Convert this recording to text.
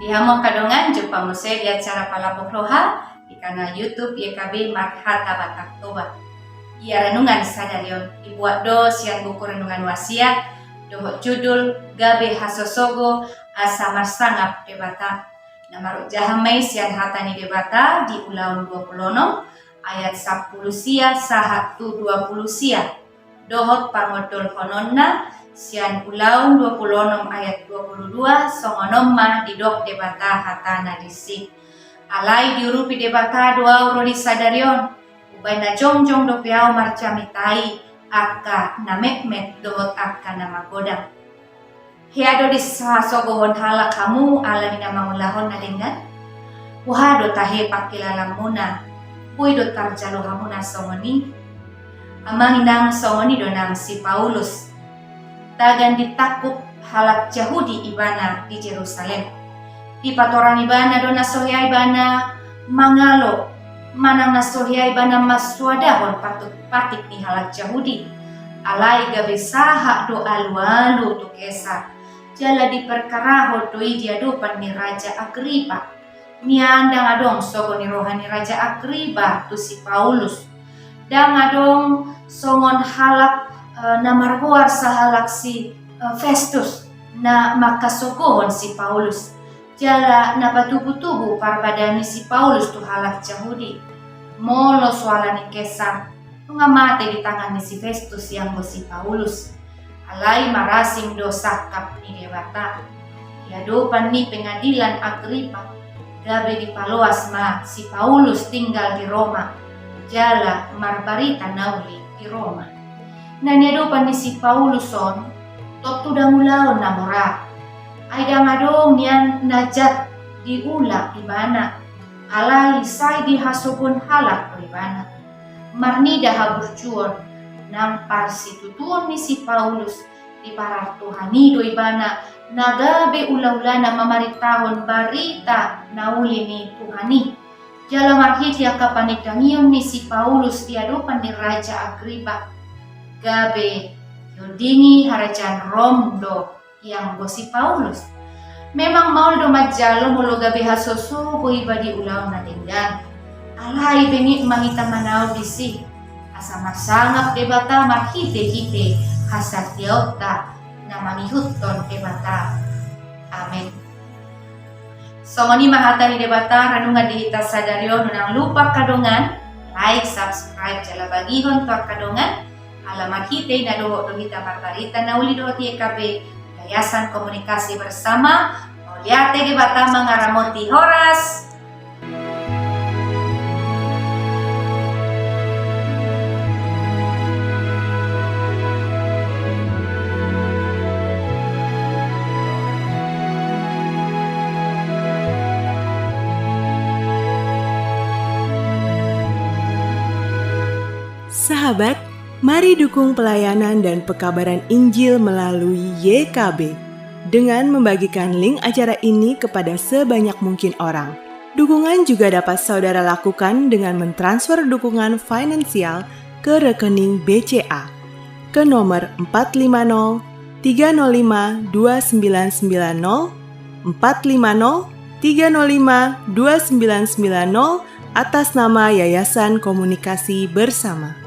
Dihamong kadongan jumpa musik di acara Palabok Roha di kanal YouTube YKB Marhata Batak Toba. Ia renungan sadarion dibuat do sian buku renungan wasiat dohok judul Gabe Hasosogo Asa Marsangap Debata. Namaruk jahamai sian hatani debata di Ulaun 26 ayat 10 sia sahat tu 20 sia. Dohot pangotol hononna sian Ulaun 26 ayat 22 songonomma didok debata hatana disik. Alai diurupi debata doa uro di sadarion. Ubay na jongjong do piao marcamitai akka na mekmet dohot akka na magodang. Hiado di sasogohon hala kamu ala na mangulahon na linggan. Wahado tahe pakilalang muna. Uy do tarjalo hamuna songoni. Amang inang songoni do nang si Paulus. Tagan ditakuk halak Yahudi ibana di Jerusalem. Di patoran ibana do nasohya ibana mangalo. Manang nasohya ibana maswadahon patut patik ni halak Yahudi. Alai gabe saha do alu-alu tu kesa. Jala diperkaraho do idiadupan ni Raja Agripa. Miandang adong sogo ni rohani Raja Agripa tu si Paulus. Dang adong songon halak na marhuar sa halak si Festus na makasogohon si Paulus. Jala na patubu-tubu parbadani si Paulus tu halak Yahudi. Molo swala ni Kesar. Ngamate di tangan ni si Festus yang si Paulus. Alai marasing do sakap ni debata. Iadopan ni pengadilan Agripa. Gabe di paloas ma si Paulus tinggal di Roma. Jala marbarita nauli di Roma. Na niadopan ni si Pauluson totu damulaon na mora. Ay damadong niyan najat di ula ibana. Alai say di hasogon halak o ibana. Marnida haburjuon nang parsitutuon ni si Paulus di parartuhani do ibana. Nagabe ula-ula na mamaritahon barita na uli ni Tuhani. Jala marhitya kapanitangiyon ni si Paulus di adopan ni Raja Agripa. Gabe yodingi harajan Romdo yang si Paulus. Memang maul do majalo mulo gabe hasoso iba di ulaw na tinggan. Alai bengit mahita manaw disi. Asa masangap debata marhite-hite hasat diauta na mangihuton debata. Amen. Songoni mahata ni debata ranungan dihita sadaryo nunang lupa kadongan. Like, subscribe, jala bagihon to kadongan. Alamat hite na doho do hita barbarita na uli doho YKB Yayasan Komunikasi Bersama. Oliate debata mangaramoti horas. Sahabat, mari dukung pelayanan dan pekabaran Injil melalui YKB dengan membagikan link acara ini kepada sebanyak mungkin orang. Dukungan juga dapat saudara lakukan dengan mentransfer dukungan finansial ke rekening BCA ke nomor 450 305 2990 450 305 2990 atas nama Yayasan Komunikasi Bersama.